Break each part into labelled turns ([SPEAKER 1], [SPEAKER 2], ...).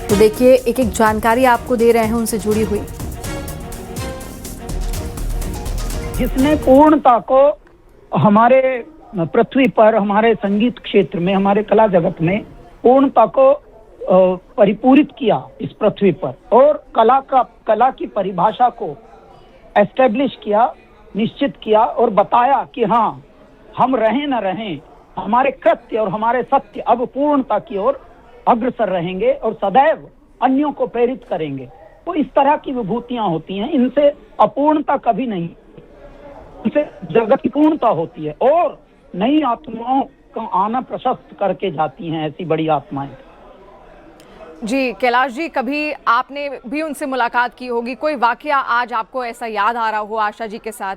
[SPEAKER 1] तो देखिए एक एक जानकारी आपको दे रहे हैं उनसे जुड़ी हुई।
[SPEAKER 2] जिसने पूर्णता को हमारे पृथ्वी पर, हमारे संगीत क्षेत्र में, हमारे कला जगत में पूर्णता को परिपूरित किया इस पृथ्वी पर, और कला की परिभाषा को एस्टेब्लिश किया, निश्चित किया और बताया कि हाँ, हम रहें न रहें, हमारे कृत्य और हमारे सत्य अब पूर्णता की ओर अग्रसर रहेंगे और सदैव अन्यों को प्रेरित करेंगे। तो इस तरह की विभूतियां होती हैं, इनसे अपूर्णता कभी नहीं, इनसे जगत की पूर्णता होती है और नई आत्माओं का आना प्रशस्त करके जाती हैं ऐसी बड़ी आत्माएं।
[SPEAKER 1] जी कैलाश जी, कभी आपने भी उनसे मुलाकात की होगी, कोई वाकया आज आपको ऐसा याद आ रहा हो आशा जी के साथ?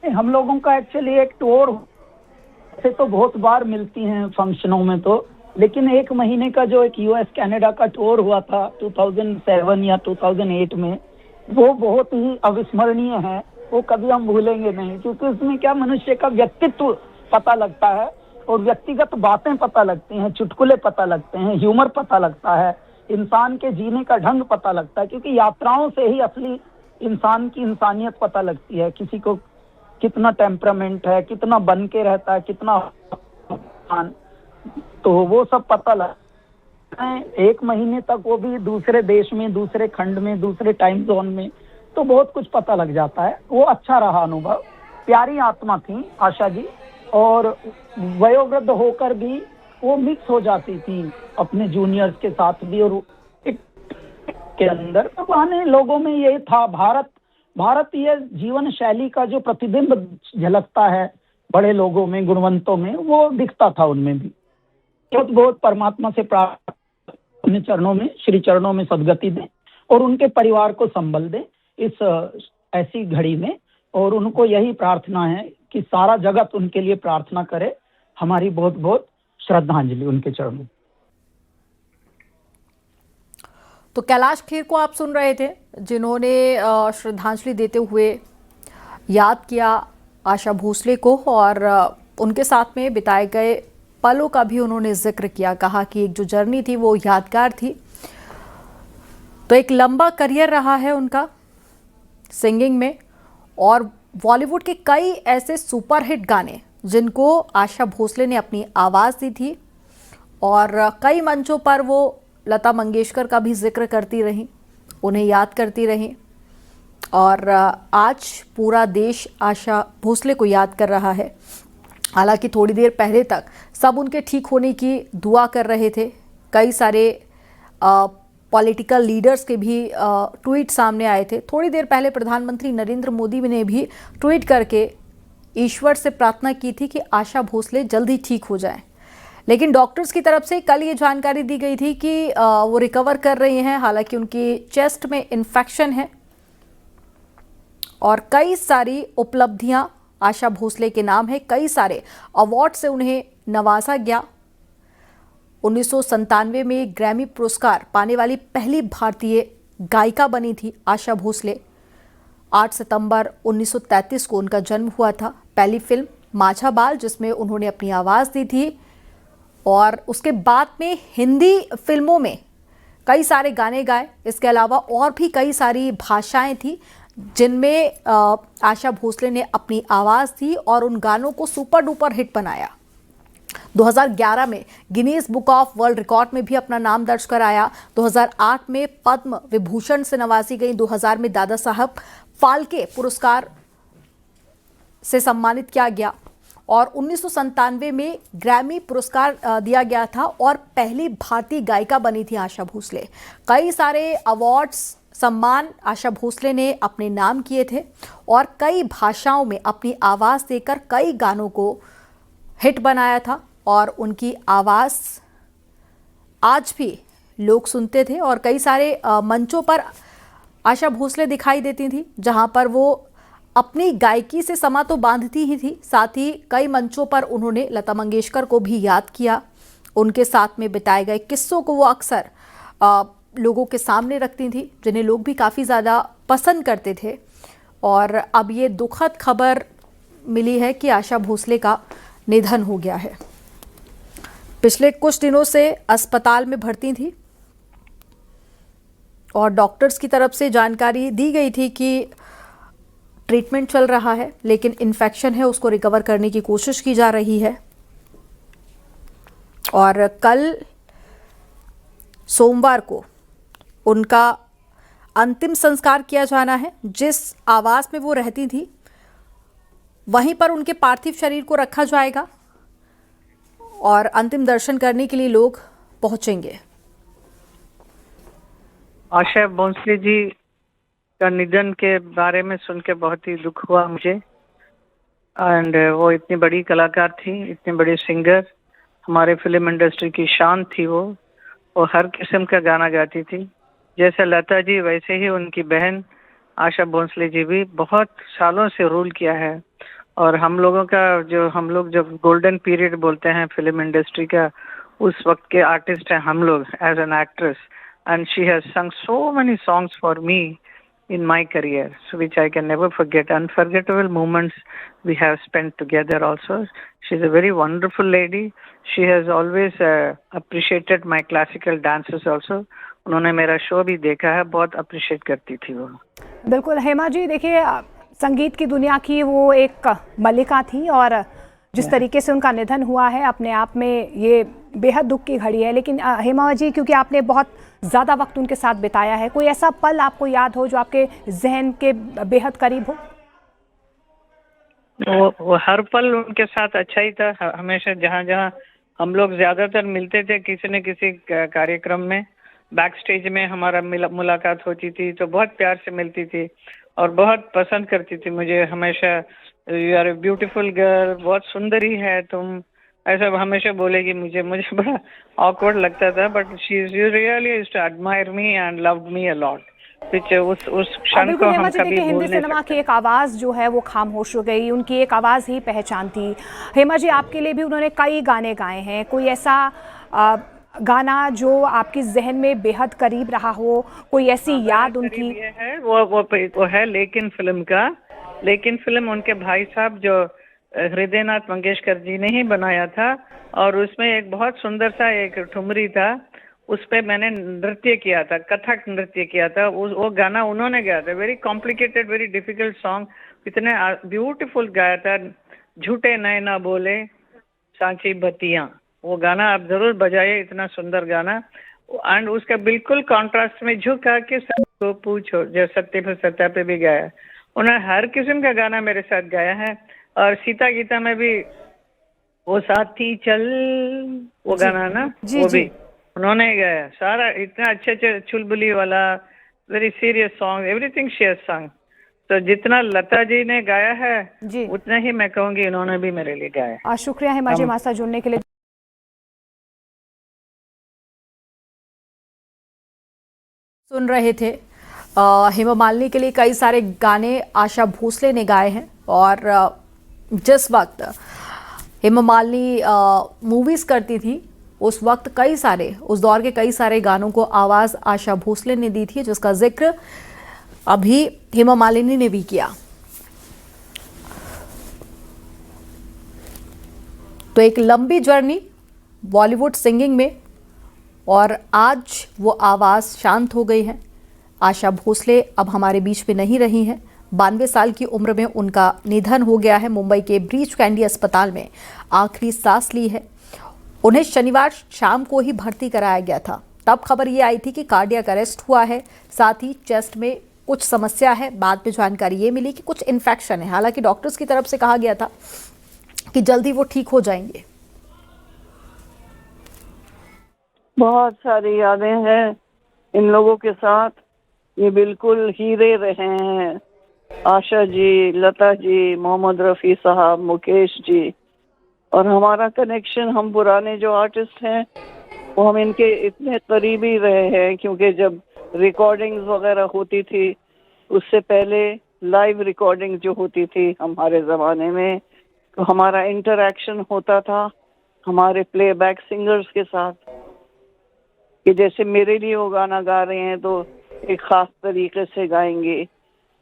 [SPEAKER 2] हम लोगों का एक्चुअली एक टूर से तो बहुत बार मिलती हैं फंक्शनों में, तो लेकिन एक महीने का जो एक यूएस कनाडा का टूर हुआ था 2007 या 2008 में, वो बहुत ही अविस्मरणीय है। वो कभी हम भूलेंगे नहीं, क्योंकि उसमें क्या मनुष्य का व्यक्तित्व पता लगता है और व्यक्तिगत बातें पता लगती हैं, चुटकुले पता लगते हैं, ह्यूमर पता लगता है, इंसान के जीने का ढंग पता लगता है, क्योंकि यात्राओं से ही असली इंसान की इंसानियत पता लगती है। किसी को कितना टेम्परामेंट है, कितना बन के रहता है, कितना, तो वो सब पता लगता है। एक महीने तक वो भी दूसरे देश में, दूसरे खंड में, दूसरे टाइम जोन में, तो बहुत कुछ पता लग जाता है। वो अच्छा रहा अनुभव। प्यारी आत्मा थी आशा जी, और वयोवृद्ध होकर भी वो मिक्स हो जाती थी अपने जूनियर्स के साथ भी, और के अंदर तो बहाने लोगों में यही था, भारतीय जीवन शैली का जो प्रतिबिंब झलकता है बड़े लोगों में, गुणवंतों में, वो दिखता था उनमें भी। बहुत बहुत परमात्मा से प्रार्थना, अपने चरणों में, श्री चरणों में सदगति दें और उनके परिवार को संबल दें इस ऐसी घड़ी में। और उनको यही प्रार्थना है कि सारा जगत उनके लिए प्रार्थना करे। हमारी बहुत बहुत श्रद्धांजलि उनके चरणों।
[SPEAKER 1] तो कैलाश खेर को आप सुन रहे थे, जिन्होंने श्रद्धांजलि देते हुए याद किया आशा भोसले को और उनके साथ में बिताए गए पलों का भी उन्होंने जिक्र किया। कहा कि एक जो जर्नी थी वो यादगार थी। तो एक लंबा करियर रहा है उनका सिंगिंग में, और बॉलीवुड के कई ऐसे सुपरहिट गाने जिनको आशा भोसले ने अपनी आवाज़ दी थी, और कई मंचों पर वो लता मंगेशकर का भी जिक्र करती रहीं, उन्हें याद करती रहीं। और आज पूरा देश आशा भोसले को याद कर रहा है। हालांकि थोड़ी देर पहले तक सब उनके ठीक होने की दुआ कर रहे थे। कई सारे पॉलिटिकल लीडर्स के भी ट्वीट सामने आए थे। थोड़ी देर पहले प्रधानमंत्री नरेंद्र मोदी ने भी ट्वीट करके ईश्वर से प्रार्थना की थी कि आशा भोसले जल्दी ठीक हो जाएं। लेकिन डॉक्टर्स की तरफ से कल ये जानकारी दी गई थी कि वो रिकवर कर रही हैं। हालांकि उनकी चेस्ट में इन्फेक्शन है और कई सारी उपलब्धियां आशा भोसले के नाम है। कई सारे अवार्ड से उन्हें नवाजा गया। 1997 में ग्रैमी पुरस्कार पाने वाली पहली भारतीय गायिका बनी थी आशा भोसले। 8 सितंबर 1933 को उनका जन्म हुआ था। पहली फिल्म माझा बाल, जिसमें उन्होंने अपनी आवाज़ दी थी, और उसके बाद में हिंदी फिल्मों में कई सारे गाने गाए। इसके अलावा और भी कई सारी भाषाएं थी जिनमें आशा भोसले ने अपनी आवाज़ दी और उन गानों को सुपर डुपर हिट बनाया। 2011 में Guinness book of world record में भी अपना नाम दर्ज कराया। 2008 में पद्म विभूषण से नवाजी गई। 2000 में दादा साहब फाल्के पुरस्कार से सम्मानित किया गया, और 1997 में ग्रैमी पुरस्कार दिया गया था, और पहली भारतीय गायिका बनी थी आशा भोसले। कई सारे अवार्ड्स, सम्मान आशा भोसले ने अपने नाम किए थे, और कई भाषाओं में अपनी आवाज़ देकर कई गानों को हिट बनाया था। और उनकी आवाज़ आज भी लोग सुनते थे, और कई सारे मंचों पर आशा भोसले दिखाई देती थी जहां पर वो अपनी गायकी से समा तो बांधती ही थी, साथ ही कई मंचों पर उन्होंने लता मंगेशकर को भी याद किया। उनके साथ में बिताए गए किस्सों को वो अक्सर लोगों के सामने रखती थी, जिन्हें लोग भी काफ़ी ज़्यादा पसंद करते थे। और अब ये दुखद खबर मिली है कि आशा भोसले का निधन हो गया है। पिछले कुछ दिनों से अस्पताल में भर्ती थी और डॉक्टर्स की तरफ से जानकारी दी गई थी कि ट्रीटमेंट चल रहा है, लेकिन इन्फेक्शन है, उसको रिकवर करने की कोशिश की जा रही है। और कल सोमवार को उनका अंतिम संस्कार किया जाना है। जिस आवास में वो रहती थी वहीं पर उनके पार्थिव शरीर को रखा जाएगा और अंतिम दर्शन करने के लिए लोग पहुंचेंगे।
[SPEAKER 3] आशा भोसले जी का निधन के बारे में सुन के बहुत ही दुख हुआ मुझे। एंड वो इतनी बड़ी कलाकार थी, इतनी बड़ी सिंगर, हमारे फिल्म इंडस्ट्री की शान थी। वो हर किस्म का गाना गाती थी। जैसे लता जी वैसे ही उनकी बहन आशा भोसले जी भी बहुत सालों से रूल किया है। और हम लोगों का हम लोग जो गोल्डन पीरियड बोलते हैं फिल्म इंडस्ट्री का, उस वक्त के आर्टिस्ट हैं हम लोग as an actress. And she has sung so many songs for me in my career, so which I can never forget. Unforgettable moments we have spent together also. She's a very wonderful lady. She has always appreciated my classical dances also. उन्होंने मेरा show भी देखा है, बहुत appreciate करती थी वो।
[SPEAKER 4] बिल्कुल हेमा जी, देखिए संगीत की दुनिया की वो एक मल्लिका थी और जिस तरीके से उनका निधन हुआ है अपने आप में ये बेहद दुख की घड़ी है। लेकिन हेमा जी, क्योंकि आपने बहुत ज़्यादा वक्त उनके साथ बिताया है, कोई ऐसा पल आपको याद हो जो आपके जहन के बेहद करीब हो?
[SPEAKER 3] वो हर पल उनके साथ अच्छा ही था। हमेशा जहाँ जहाँ हम लोग ज्यादातर मिलते थे किसी न किसी कार्यक्रम में, बैक स्टेज में हमारा मुलाकात होती थी, तो बहुत प्यार से मिलती थी और बहुत पसंद करती थी मुझे हमेशा। You are a beautiful girl, बहुत सुंदरी है तुम, ऐसा हमेशा बोलेगी मुझे बड़ा ऑकवर्ड लगता था, but she really used to admire me and loved me a lot. उस क्षण को हम कभी भूल
[SPEAKER 4] हिंदी
[SPEAKER 3] नहीं
[SPEAKER 4] सिनेमा
[SPEAKER 3] सकते।
[SPEAKER 4] की एक आवाज़ जो है वो खामोश हो गई, उनकी एक आवाज़ ही पहचान थी। हेमा जी, आपके लिए भी उन्होंने कई गाने गाए हैं, कोई ऐसा गाना जो आपकी जहन में बेहद करीब रहा हो, कोई ऐसी याद उनकी?
[SPEAKER 3] ये है वो है लेकिन फिल्म का। लेकिन फिल्म उनके भाई साहब जो हृदयनाथ मंगेशकर जी ने ही बनाया था, और उसमें एक बहुत सुंदर सा एक ठुमरी था, उस पे मैंने नृत्य किया था, कथक नृत्य किया था। वो गाना उन्होंने गाया था। Very complicated, very difficult song, इतने ब्यूटीफुल गाया था। झूठे नैना बोले सांची बतियां, वो गाना आप जरूर बजाइए, इतना सुंदर गाना। एंड उसका बिल्कुल कॉन्ट्रास्ट में झुका के सबको पूछो, जो सत्य पे सत्या पे भी गाया। उन्होंने हर किस्म का गाना मेरे साथ गाया है। और सीता गीता में भी वो साथी चल, वो गाना ना, वो भी उन्होंने गाया सारा। इतना अच्छे चुलबुली वाला, very serious song, everything she has संग। तो जितना लता जी ने गाया है उतना ही मैं कहूँगी उन्होंने भी मेरे लिए गाया है।
[SPEAKER 4] शुक्रिया हेमा जी हमारे साथ जुड़ने के लिए।
[SPEAKER 1] सुन रहे थे हेमा मालिनी के लिए कई सारे गाने आशा भोसले ने गाए हैं। और जिस वक्त हेमा मालिनी मूवीज करती थी उस वक्त उस दौर के कई सारे गानों को आवाज आशा भोसले ने दी थी, जिसका जिक्र अभी हेमा मालिनी ने भी किया। तो एक लंबी जर्नी बॉलीवुड सिंगिंग में, और आज वो आवाज शांत हो गई है। आशा भोसले अब हमारे बीच में नहीं रही हैं। 92 साल की उम्र में उनका निधन हो गया है। मुंबई के ब्रीच कैंडी अस्पताल में आखिरी सांस ली है। उन्हें शनिवार शाम को ही भर्ती कराया गया था। तब खबर ये आई थी कि कार्डियक अरेस्ट हुआ है, साथ ही चेस्ट में कुछ समस्या है। बाद में जानकारी ये मिली कि कुछ इन्फेक्शन है। हालांकि डॉक्टर्स की तरफ से कहा गया था कि जल्दी वो ठीक हो जाएंगे।
[SPEAKER 5] बहुत सारी यादें हैं इन लोगों के साथ, ये बिल्कुल हीरे रहे हैं। आशा जी, लता जी, मोहम्मद रफ़ी साहब, मुकेश जी, और हमारा कनेक्शन, हम पुराने जो आर्टिस्ट हैं वो हम इनके इतने करीबी रहे हैं, क्योंकि जब रिकॉर्डिंग्स वगैरह होती थी, उससे पहले लाइव रिकॉर्डिंग जो होती थी हमारे ज़माने में, तो हमारा इंटरैक्शन होता था हमारे प्लेबैक सिंगर्स के साथ, कि जैसे मेरे लिए वो गाना गा रहे हैं तो एक ख़ास तरीके से गाएंगे,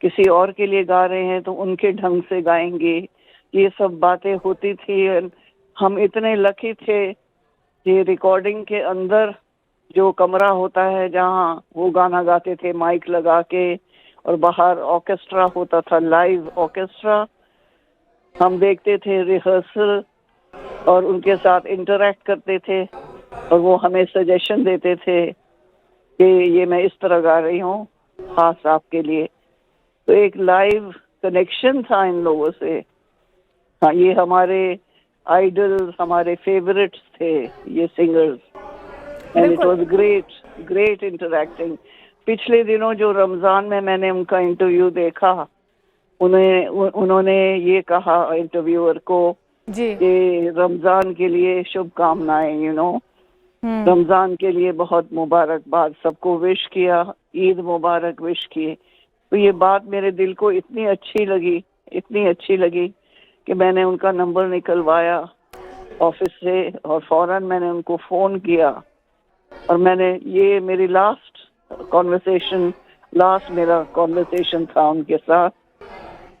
[SPEAKER 5] किसी और के लिए गा रहे हैं तो उनके ढंग से गाएंगे। ये सब बातें होती थी। हम इतने लकी थे ये रिकॉर्डिंग के अंदर जो कमरा होता है जहाँ वो गाना गाते थे माइक लगा के, और बाहर ऑर्केस्ट्रा होता था, लाइव ऑर्केस्ट्रा। हम देखते थे रिहर्सल और उनके साथ इंटरैक्ट करते थे, और वो हमें सजेशन देते थे कि ये मैं इस तरह गा रही हूँ खास आपके लिए। तो एक लाइव कनेक्शन था इन लोगों से। हाँ, ये हमारे आइडल्स, हमारे फेवरेट्स थे ये singers, and it was great interacting. पिछले दिनों जो रमजान में मैंने उनका इंटरव्यू देखा, उन्होंने ये कहा इंटरव्यूअर को
[SPEAKER 4] जी।
[SPEAKER 5] कि रमजान के लिए शुभकामनाएं, रमजान के लिए बहुत मुबारकबाद, सबको विश किया, ईद मुबारक विश किए। तो ये बात मेरे दिल को इतनी अच्छी लगी कि मैंने उनका नंबर निकलवाया ऑफिस से और फौरन मैंने उनको फोन किया, और मैंने ये मेरी मेरा कॉन्वर्सेशन था उनके साथ,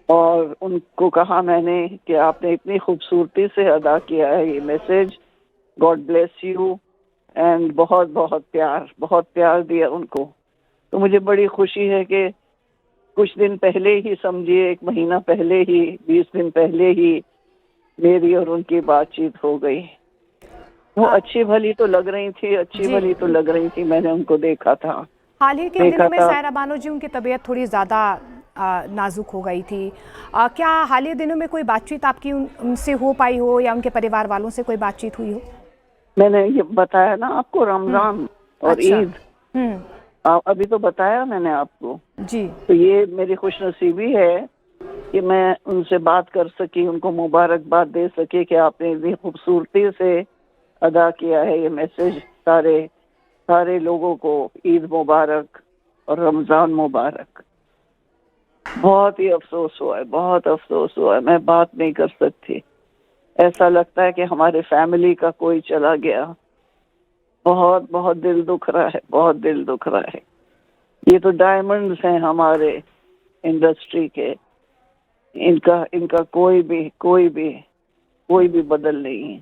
[SPEAKER 5] और उनको कहा मैंने कि आपने इतनी खूबसूरती से अदा किया है ये message, God bless you, and बहुत बहुत प्यार दिया उनको। तो मुझे बड़ी खुशी है कि कुछ दिन पहले ही, समझिए 1 महीना पहले ही, 20 दिन पहले ही मेरी और उनकी बातचीत हो गई। वो अच्छी भली तो लग रही थी, मैंने उनको देखा था।
[SPEAKER 4] हाल ही के दिनों में सायरा बानो जी उनकी तबीयत थोड़ी ज़्यादा नाजुक हो गई थी। क्या हाल ही दिनों में कोई बातचीत आपकी उनसे हो पाई हो, या उनके परिवार वालों से कोई बातचीत हुई हो?
[SPEAKER 5] मैंने ये बताया ना आपको, रमजान और
[SPEAKER 4] अच्छा।
[SPEAKER 5] ईद, अभी तो बताया मैंने आपको
[SPEAKER 4] जी।
[SPEAKER 5] तो ये मेरी खुशनसीबी है कि मैं उनसे बात कर सकी, उनको मुबारकबाद दे सके कि आपने इतनी खूबसूरती से अदा किया है ये मैसेज सारे लोगों को, ईद मुबारक और रमजान मुबारक। बहुत ही अफसोस हुआ है, मैं बात नहीं कर सकती। ऐसा लगता है कि हमारे फैमिली का कोई चला गया। बहुत दिल दुख रहा है। ये तो डायमंड्स हैं हमारे इंडस्ट्री के, इनका कोई भी बदल नहीं है।